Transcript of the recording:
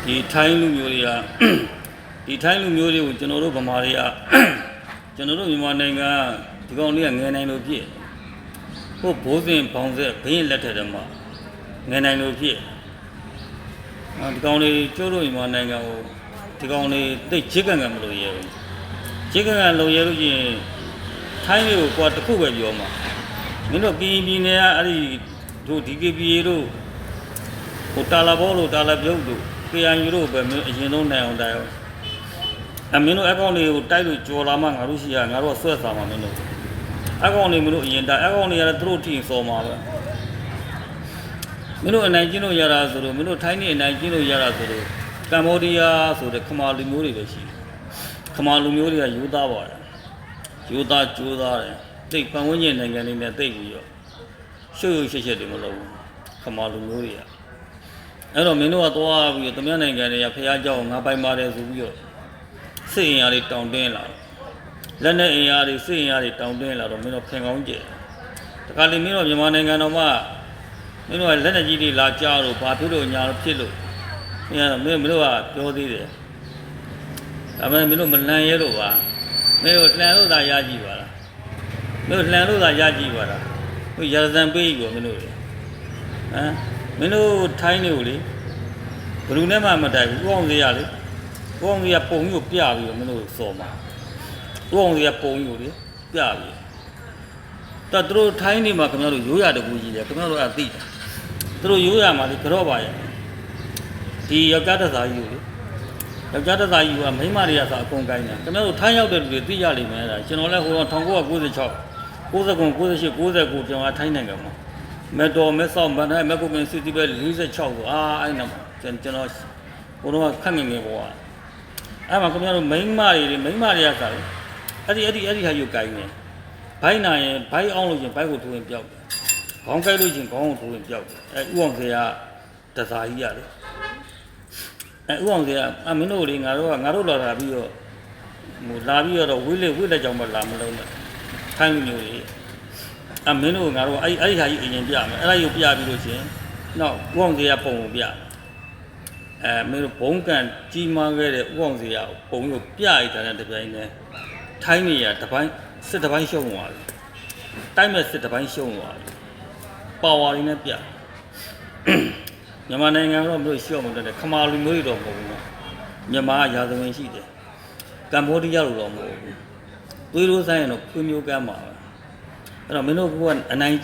ဒီထိုင်းလူမျိုးတွေကဒီထိုင်းလူမျိုးတွေကိုကျွန်တော်တို့ဗမာတွေကကျွန်တော်တို့မြန်မာနိုင်ငံဒီကောင်လေးကငယ်နိုင်လို့ဖြစ်ဟိုဘိုးစဉ်ဘောင်ဆက်ဘင်းလက်ထက်တည်းမှာငယ်နိုင်လို့ဖြစ်ဒီကောင်လေးကျိုးတို့မြန်မာနိုင်ငံကိုဒီကောင်လေးသိချစ်ကန်ကန်မလို့ရဲဘူးချစ်ကန်ကန်လို့ရဲလို့ရှိရင်ထိုင်းတွေကိုကွာတစ်ခုပဲပြောမှာမင်းတို့ကင်းပြည်နယ်ကအဲ့ဒီတို့ DKPA တို့ဟိုတာလာဘောတို့တာလာပြုတ်တို့ KNU တို့ပဲမင်းအရင်ဆုံးနိုင်အောင်တိုက်အောင်မင်းတို့အကောင့်တွေကိုတိုက်လို့ကြော်လာမှငါတို့ရှိရငါတို့ဆွဲစားမှာမင်းတို့အကောင့်တွေမင်းတို့အရင်တိုက်အကောင့်တွေရတယ်သူတို့ထိစော်မှာပဲမင်းတို့အနိုင်ကျင်းလို့ရတာဆိုတော့မင်းတို့ထိုင်းနေအနိုင်ကျင်းလို့ရတာဆိုတော့ကမ္ဘောဒီးယားဆိုတဲ့ခမာလူမျိုးတွေပဲရှိတယ်ခမာလူမျိုးတွေကယူသားပါတယ်ယူသားကြိုးသားတယ်တိတ်ပန်ဝန်းကျင်နိုင်ငံတွေနဲ့တိတ်ပြီးတော့ရှုပ်ရှက်ရှက်တွေမလုပ်ဘူးခမာလူမျိုးတွေကအဲ့တော့မင်းတို့ကသွားပြီးတော့တမန်နိုင်ငံတွေကဖះเจ้าငါပိုင်ပါတယ်ဆိုပြီးတော့စစ်အင်အားတွေတောင်းတင်းလာလက်နဲ့အင်အားတွေစစ်အင်အားတွေတောင်းတင်းလာတော့မင်းတို့ခင်ကောင်းကျယ်တခါလေမင်းတို့မြန်မာနိုင်ငံတော်မှာမင်းတို့ကလက်နဲ့ကြီးတွေလာကြားလို့ဘာဖြစ်လို့ညာလို့ဖြစ်လို့မင်းတို့ကပြောသေးတယ်ဒါပေမဲ့မင်းတို့မလန်ရဲလို့ပါမင်းတို့လှန်လို့သာရကြည့်ပါလားမင်းတို့လှန်လို့သာရကြည့်ပါလားဟိုရာဇံပေးကြီးကိုမင်းတို့လေမင်းတို့ထိုင်းနေကိုလေဘယ်သူနဲ့မှမတိုက်ဘူးဥအောင်စေးရလေဥအောင်စေးကပုံကြီးကိုပြပြီးတော့မင်းတို့စော်မှာဥအောင်စေးကပုံကြီးကိုလေပြပြီးတတ်တို့ထိုင်းနေမှာခင်ဗျားတို့ရိုးရတကူကြီးတယ်ခင်ဗျားတို့အသိတာသူတို့ရိုးရမှာလေကြော့ပါရဲ့ဒီယောက်ျားတစားကြီးကိုလေယောက်ျားတစားကြီးကမိန်းမတွေကဆိုအကုန်ကိုင်းတာခင်ဗျားတို့ထိုင်းရောက်တဲ့လူတွေသိကြလိမ့်မယ်အဲ့ဒါကျွန်တော်လည်းဟို1996 99 98 99ကျွန်တော်ထိုင်းနိုင်ငံမှာမဲတော်မဲဆောက်မနိုင်မဲကုတ်ကင်းစစ်တီပဲ46ကိုအဲ့နော်ကျွန်တော်ဘုံတော့ခက်ငငယ်ပေါ့အဲ့မှာခင်ဗျားတို့မိန်းမတွေကစားတယ်အဲ့ဒီဟာယူကိုင်းနေဘိုင်းနာရင်ဘိုင်းအောင်လို့ရှင်ဘိုင်းကိုထိုးရင်ပြောက်တယ်ခေါင်းကိုက်လို့ရှင်ခေါင်းကိုထိုးရင်ပြောက်တယ်အဲ့ဥအောင်စေကတစားကြီးရတယ်အဲ့ဥအောင်စေကမင်းတို့တွေငါတို့လာတာပြီးတော့ဟိုလာပြီးတော့ဝိလက်ကြောင့်မလာမလုံးနဲ့ထိုင်းမျိုးတွေမင်းတို့ငါတို့အဲ့ဒီဟာကြီးအရင်ပြမယ်အဲ့ဒါကြီးပြပြီးလို့ရှင်နောက်ဥအောင်စေကပုံကိုပြမင်းတို့ဘုံကန်ကြီးမားခဲ့တဲ့ဥအောင်စေကပုံကိုပြရတဲ့တပြိုင်တည်းထိုင်းနေရတပိုင်းစစ်တပိုင်းရှုံသွားတယ်တိုက်မဲ့စစ်တပိုင်းရှုံသွားတယ်ပါဝါရင်းနဲ့ပြမြန်မာနိုင်ငံတော့မလို့ရှော့မတဲ့ခမာလူမျိုးတွေတော့မဟုတ်ဘူးမြန်မာရာဇဝင်ရှိတယ်ကမ္ဘောဒီးယားလိုတော့မဟုတ်ဘူးသွေးရိုးဆိုင်ရင်တော့ခွေးမျိုးကမ်းပါပဲအဲ့တော့မင်းတို့ကအနိုင်